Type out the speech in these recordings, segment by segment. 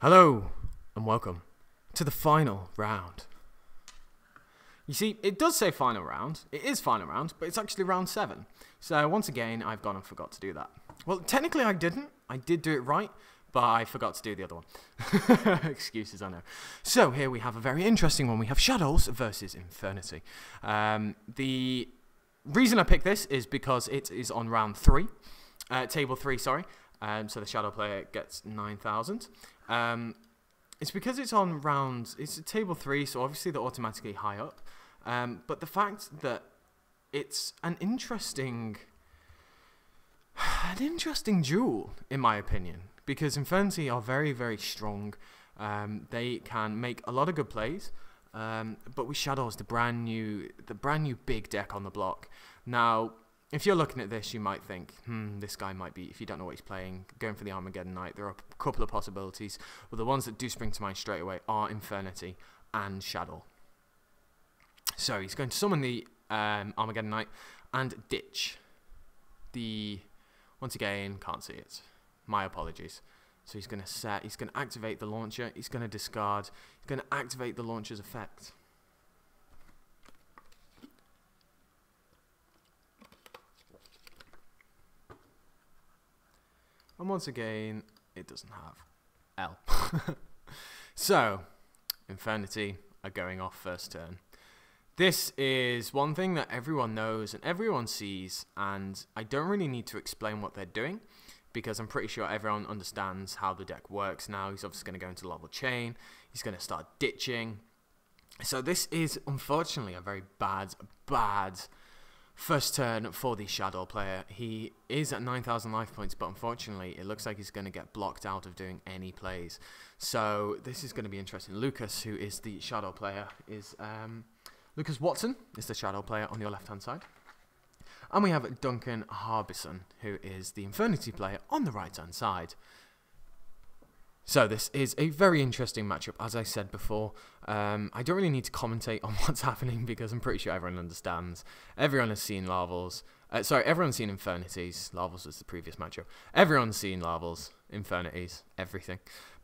Hello and welcome to the final round. You see, it does say final round. It is final round, but it's actually round 7. So once again, I've gone and forgot to do that. Well, technically I didn't. I did do it right, but I forgot to do the other one. Excuses, I know. So here we have a very interesting one. We have Shaddolls versus Infernity. The reason I picked this is because it is on round 3. Table 3, sorry. So the Shaddoll player gets 9,000. It's because it's on round, it's table 3, so obviously they're automatically high up. But the fact that it's an interesting duel, in my opinion, because Infernity are very, very strong. They can make a lot of good plays, but with Shaddolls, the brand new big deck on the block. Now, if you're looking at this, you might think, this guy might be, if you don't know what he's playing, going for the Armageddon Knight. There are a couple of possibilities, but the ones that do spring to mind straight away are Infernity and Shaddoll. So he's going to summon the Armageddon Knight and ditch the, once again, can't see it. My apologies. So he's going to activate the launcher, he's going to discard, he's going to activate the launcher's effect. And once again, it doesn't have L. So, Infernity are going off first turn. This is one thing that everyone knows and everyone sees, and I don't really need to explain what they're doing, because I'm pretty sure everyone understands how the deck works now. He's obviously going to go into level chain. He's going to start ditching. So this is, unfortunately, a very bad first turn for the Shaddoll player. He is at 9,000 life points, but unfortunately, it looks like he's going to get blocked out of doing any plays. So this is going to be interesting. Lucas, who is the Shaddoll player, is Lucas Watson is the Shaddoll player on your left-hand side. And we have Duncan Harbison, who is the Infernity player on the right-hand side. So this is a very interesting matchup, as I said before. I don't really need to commentate on what's happening because I'm pretty sure everyone understands. Everyone has seen Larvals. Everyone's seen Infernities. Larvals was the previous matchup. Everyone's seen Larvals, Infernities, everything.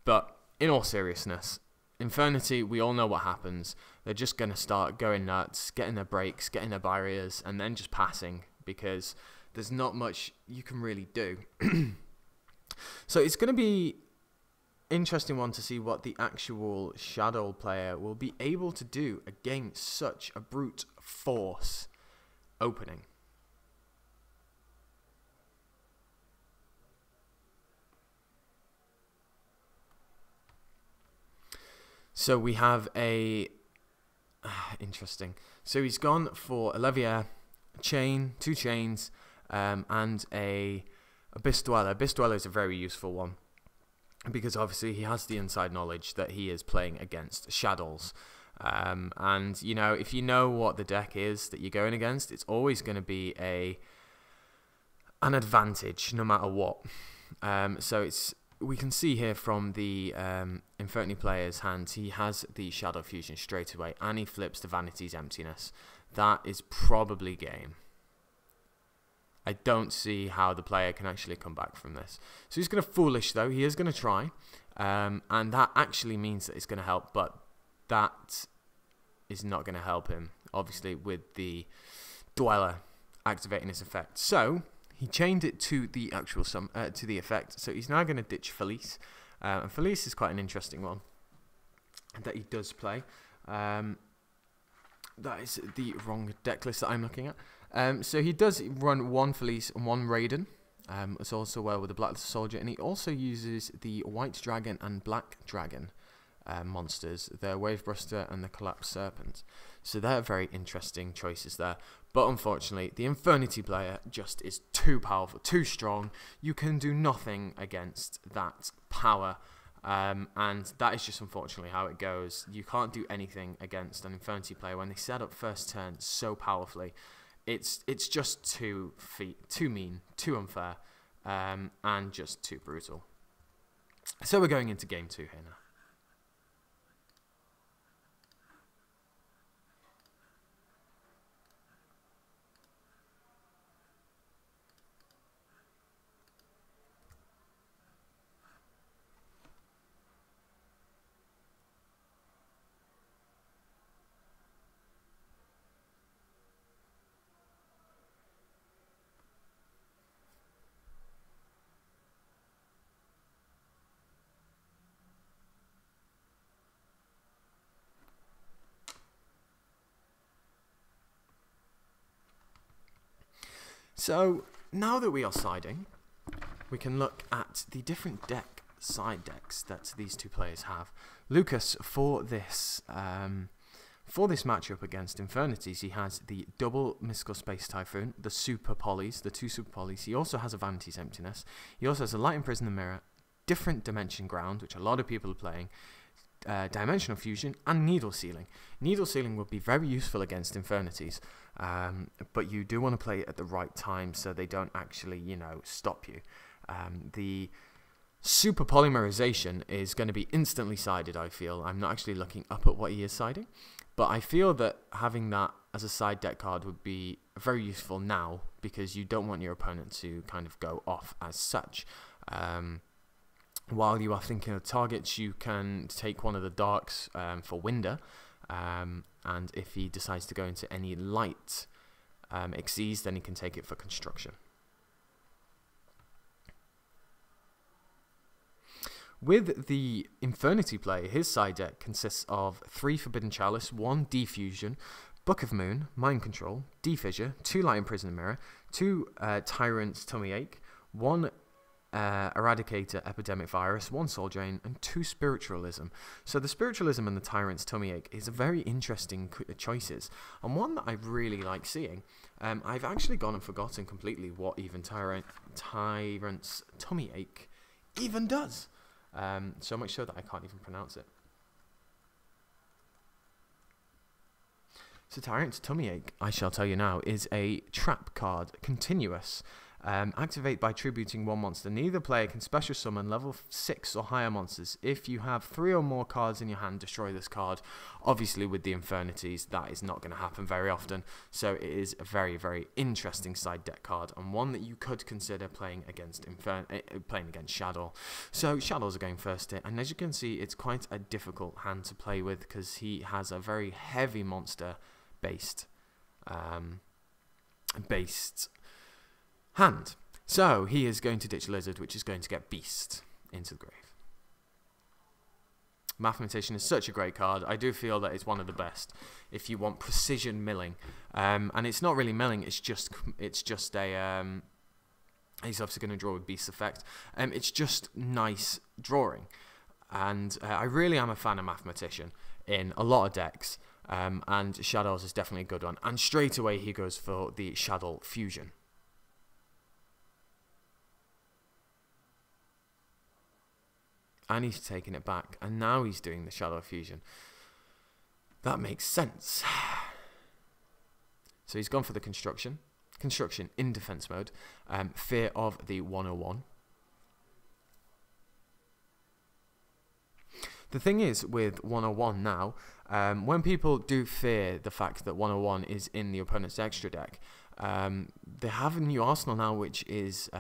But in all seriousness, Infernity, we all know what happens. They're just going to start going nuts, getting their breaks, getting their barriers, and then just passing because there's not much you can really do. So it's going to be interesting one to see what the actual Shaddoll player will be able to do against such a brute force opening. So we have a interesting. So he's gone for a Levier, a chain, 2 chains, and a Abyss Dweller. Abyss Dweller is a very useful one, because obviously he has the inside knowledge that he is playing against Shaddolls. And, you know, if you know what the deck is that you're going against, it's always going to be an advantage no matter what. So we can see here from the Infernity player's hand, he has the Shadow Fusion straight away, and he flips the Vanity's Emptiness. That is probably game. I don't see how the player can actually come back from this. So he's going to Foolish, though. He is going to try. And that actually means that it's going to help. But that is not going to help him, obviously, with the Dweller activating his effect. So he chained it to the actual to the effect. So he's now going to ditch Felice. And Felice is quite an interesting one that he does play. That is the wrong deck list that I'm looking at. So he does run 1 Felice and 1 Raiden. It's also well with the Black Soldier, and he also uses the White Dragon and Black Dragon monsters, the Wavebuster and the Collapsed Serpent. So they're very interesting choices there. But unfortunately, the Infernity player just is too powerful, too strong. You can do nothing against that power. And that is just unfortunately how it goes. You can't do anything against an Infernity player when they set up first turn so powerfully. It's just too mean, too unfair, and just too brutal. So we're going into game 2 here now. So now that we are siding, we can look at the different side decks that these two players have. Lucas, for this matchup against Infernity, he has the double Mystical Space Typhoon, the Super Polys, the 2 Super Polys. He also has a Vanity's Emptiness. He also has a Light Imprison the Mirror, different Dimension Ground, which a lot of people are playing, Dimensional Fusion, and Needle Sealing. Needle Sealing would be very useful against Infernities, but you do want to play it at the right time so they don't actually, you know, stop you. The Super Polymerization is going to be instantly sided, I feel. I'm not actually looking up at what he is siding, but I feel that having that as a side deck card would be very useful now, because you don't want your opponent to kind of go off as such. While you are thinking of targets, you can take one of the darks for Winder, and if he decides to go into any light Xyz, then he can take it for Construction. With the Infernity play, his side deck consists of 3 Forbidden Chalice, 1 Defusion, Book of Moon, Mind Control, Defissure, 2 Light Imprison Mirror, 2 Tyrant's Tummy Ache, 1 Eradicator Epidemic Virus, 1 Soul Drain, and 2 Spiritualism. So the Spiritualism and the Tyrant's Tummy Ache is very interesting choices, and one that I really like seeing. I've actually gone and forgotten completely what even Tyrant's Tummy Ache even does. So much so that I can't even pronounce it. So Tyrant's Tummy Ache, I shall tell you now, is a trap card, continuous. Activate by tributing 1 monster. Neither player can special summon level 6 or higher monsters. If you have 3 or more cards in your hand, destroy this card. Obviously with the Infernities, that is not going to happen very often, so it is a very, very interesting side deck card, and one that you could consider playing against Shaddoll. So Shaddoll's going first here, and as you can see, it's quite a difficult hand to play with, because he has a very heavy monster based hand. So he is going to ditch Lizard, which is going to get Beast into the grave. Mathematician is such a great card. I do feel that it's one of the best if you want precision milling, and it's not really milling. It's just a he's obviously going to draw with Beast effect. It's just nice drawing, and I really am a fan of Mathematician in a lot of decks, and Shaddoll's is definitely a good one. And straight away he goes for the Shaddoll Fusion. And he's taking it back, and now he's doing the Shaddoll Fusion. That makes sense. So he's gone for the Construction. Construction in defense mode. Fear of the 101. The thing is with 101 now, when people do fear the fact that 101 is in the opponent's extra deck, they have a new arsenal now, which is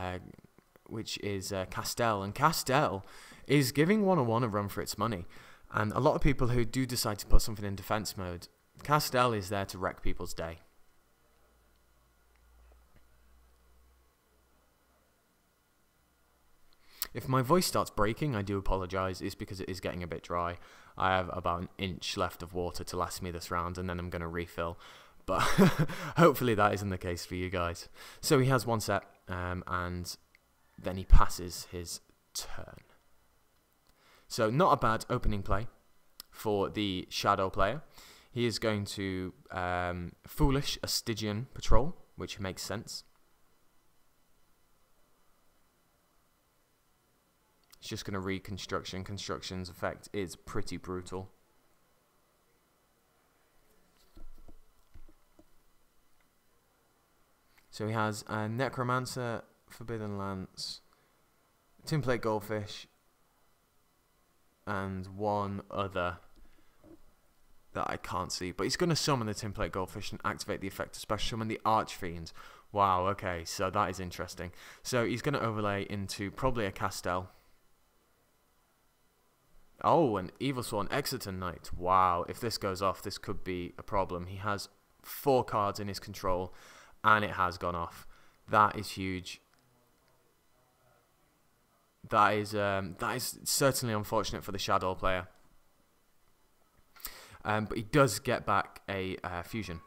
Castell, and Castell is giving 101 a run for its money. And a lot of people who do decide to put something in defense mode, Castell is there to wreck people's day. If my voice starts breaking, I do apologise. It's because it is getting a bit dry. I have about an inch left of water to last me this round, and then I'm going to refill. But hopefully that isn't the case for you guys. So he has 1 set, and then he passes his turn. So not a bad opening play for the Shaddoll player. He is going to Foolish a Stygian Patrol, which makes sense. He's just going to read Construction. Construction's effect is pretty brutal. So he has a Necromancer, Forbidden Lance, Tinplate Goldfish, and one other that I can't see. But he's going to summon the Tinplate Goldfish and activate the effect to special summon the Archfiend. Wow, okay, so that is interesting. So he's going to overlay into probably a Castell. Oh, an Evilsworn Exeter Knight. Wow, if this goes off, this could be a problem. He has 4 cards in his control, and it has gone off. That is huge. That is certainly unfortunate for the Shaddoll player. But he does get back a fusion.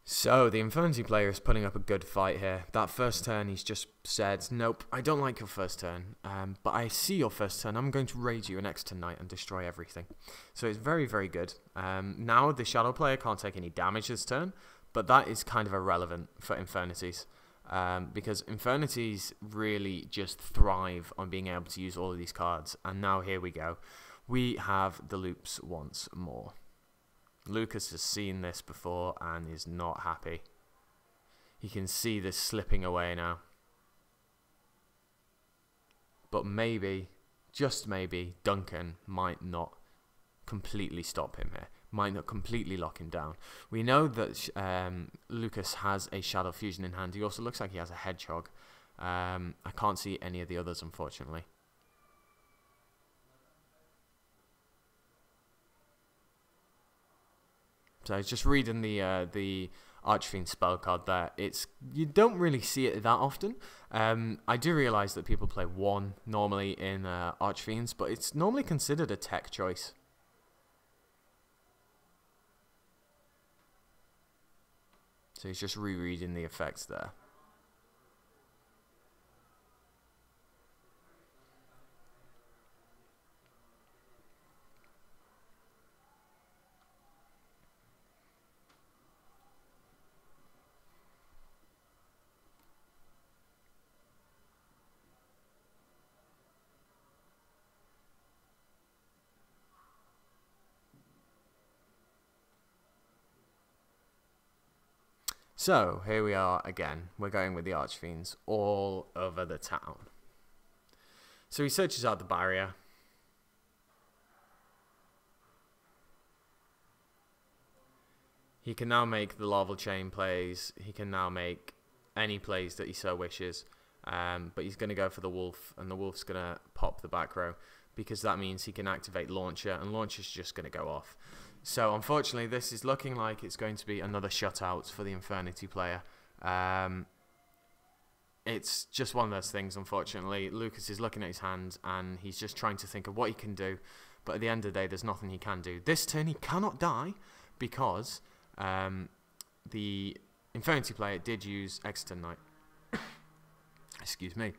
So, the Infernity player is putting up a good fight here. That first turn, he's just said, nope, I don't like your first turn, but I see your first turn. I'm going to raid you next tonight and destroy everything. So, it's very, very good. Now, the Shaddoll player can't take any damage this turn, but that is kind of irrelevant for Infernities. Because Infernities really just thrive on being able to use all of these cards. And now, here we go. We have the loops once more. Lucas has seen this before and is not happy. He can see this slipping away now. But maybe, just maybe, Duncan might not completely stop him here. Might not completely lock him down. We know that Lucas has a Shaddoll Fusion in hand. He also looks like he has a Hedgehog. I can't see any of the others, unfortunately. So I was just reading the Archfiend spell card there. You don't really see it that often. I do realise that people play 1 normally in Archfiends, but it's normally considered a tech choice. So he's just rereading the effects there. So, here we are again. We're going with the Archfiends all over the town. So he searches out the barrier. He can now make the larval chain plays. He can now make any plays that he so wishes. But he's going to go for the wolf, and the wolf's going to pop the back row, because that means he can activate Launcher, and Launcher's just going to go off. So, unfortunately, this is looking like it's going to be another shutout for the Infernity player. It's just one of those things, unfortunately. Lucas is looking at his hand, and he's just trying to think of what he can do. But at the end of the day, there's nothing he can do. This turn, he cannot die, because the Infernity player did use Exeter Knight. Excuse me.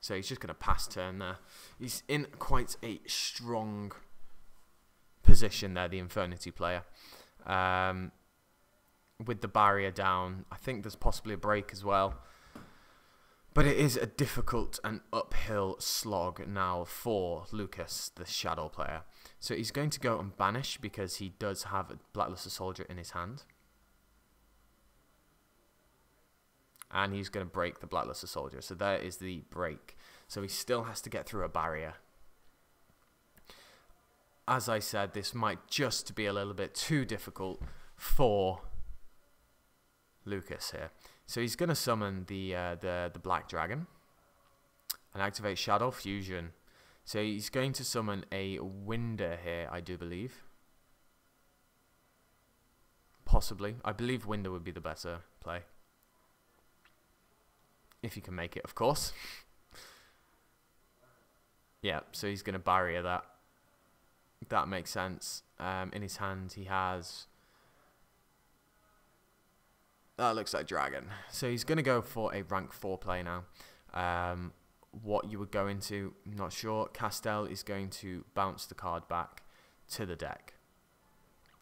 So he's just going to pass turn there. He's in quite a strong position there, the Infernity player. With the barrier down, I think there's possibly a break as well. But it is a difficult and uphill slog now for Lucas, the Shaddoll player. So he's going to go and banish, because he does have a Blackluster Soldier in his hand. And he's going to break the Blackluster Soldier. So there is the break. So he still has to get through a barrier. As I said, this might just be a little bit too difficult for Lucas here. So he's going to summon the Black Dragon and activate Shaddoll Fusion. So he's going to summon a Winder here, I do believe. Possibly. I believe Winder would be the better play. If you can make it, of course. Yeah, so he's going to barrier that. That makes sense. In his hand, he has... That looks like Dragon. So he's going to go for a rank 4 play now. What you would go into, I'm not sure. Castell is going to bounce the card back to the deck.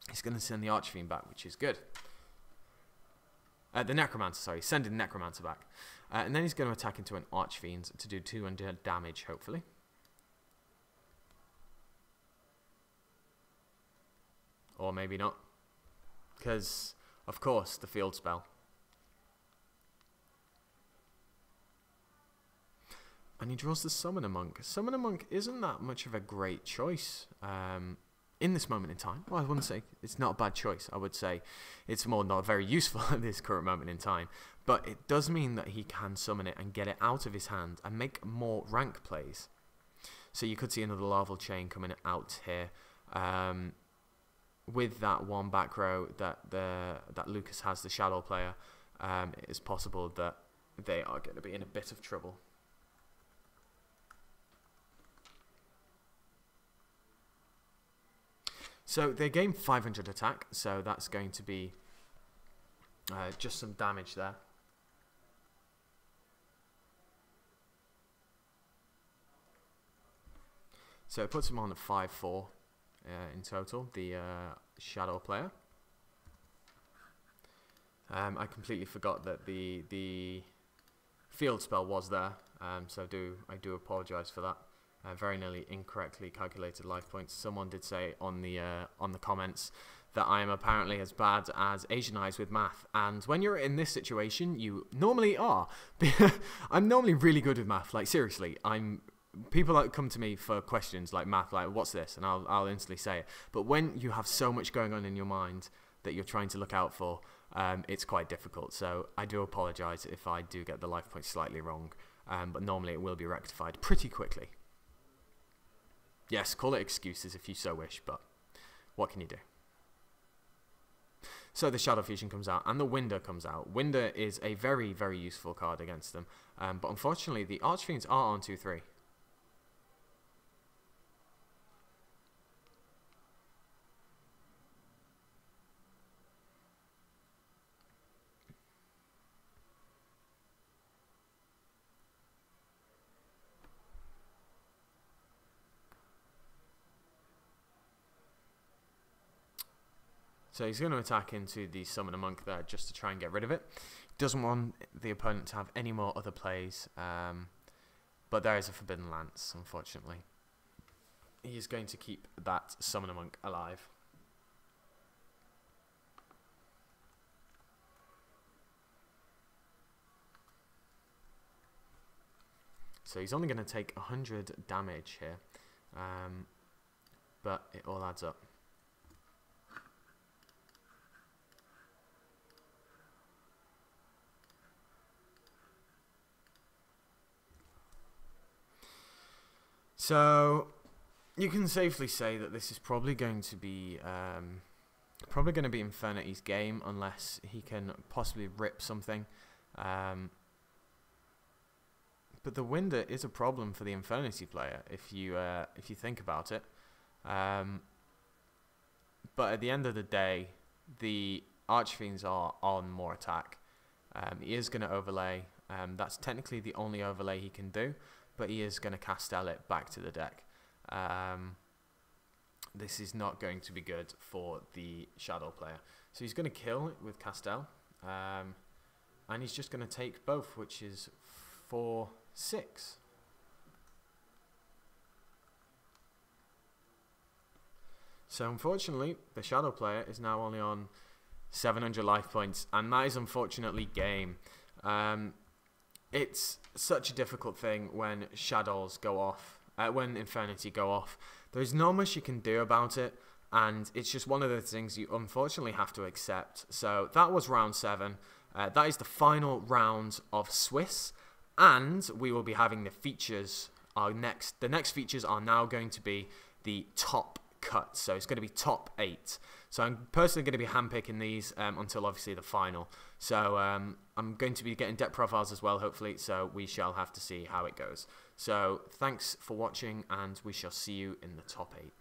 He's going to send the Archfiend back, which is good. The Necromancer, sorry. Sending the Necromancer back. And then he's going to attack into an Archfiend to do 200 damage, hopefully. Or maybe not. Because, of course, the field spell. And he draws the Summoner Monk. Summoner Monk isn't that much of a great choice in this moment in time. Well, I wouldn't say it's not a bad choice. I would say it's more not very useful at this current moment in time. But it does mean that he can summon it and get it out of his hand and make more rank plays. So you could see another Larval Chain coming out here. With that one back row that Lucas has, the Shaddoll player, it is possible that they are going to be in a bit of trouble. So they gain 500 attack, so that's going to be just some damage there. So it puts him on a 5-4 in total, the Shaddoll player. I completely forgot that the field spell was there, so I do apologise for that. Very nearly incorrectly calculated life points. Someone did say on the comments that I am apparently as bad as Asian Eyes with math, and when you're in this situation, you normally are. I'm normally really good with math. Like seriously, people that come to me for questions like math, like what's this, and I'll instantly say it. But when you have so much going on in your mind that you're trying to look out for, it's quite difficult. So I do apologise if I do get the life points slightly wrong, but normally it will be rectified pretty quickly. Yes, call it excuses if you so wish, but what can you do? So the Shadow Fusion comes out, and the Winder comes out. Winder is a very, very useful card against them, but unfortunately the Archfiends are on 2-3. So he's going to attack into the Summoner Monk there just to try and get rid of it. Doesn't want the opponent to have any more other plays, but there is a Forbidden Lance, unfortunately. He is going to keep that Summoner Monk alive. So he's only going to take 100 damage here, but it all adds up. So you can safely say that this is probably going to be Infernity's game, unless he can possibly rip something. But the Winder is a problem for the Infernity player if you think about it. But at the end of the day, the Archfiends are on more attack. He is going to overlay. That's technically the only overlay he can do, but he is going to Castell it back to the deck. This is not going to be good for the Shaddoll player. So he's going to kill it with Castell, and he's just going to take both, which is 4-6. So unfortunately, the Shaddoll player is now only on 700 life points, and that is unfortunately game. It's such a difficult thing when Shaddolls go off, when Infernity go off. There's not much you can do about it, and it's just one of those things you unfortunately have to accept. So that was round 7. That is the final round of Swiss, and we will be having the features. The next features are now going to be the top cut, so it's going to be top 8. So I'm personally going to be handpicking these until obviously the final. So I'm going to be getting deck profiles as well, hopefully, so we shall have to see how it goes. So thanks for watching, and we shall see you in the top 8.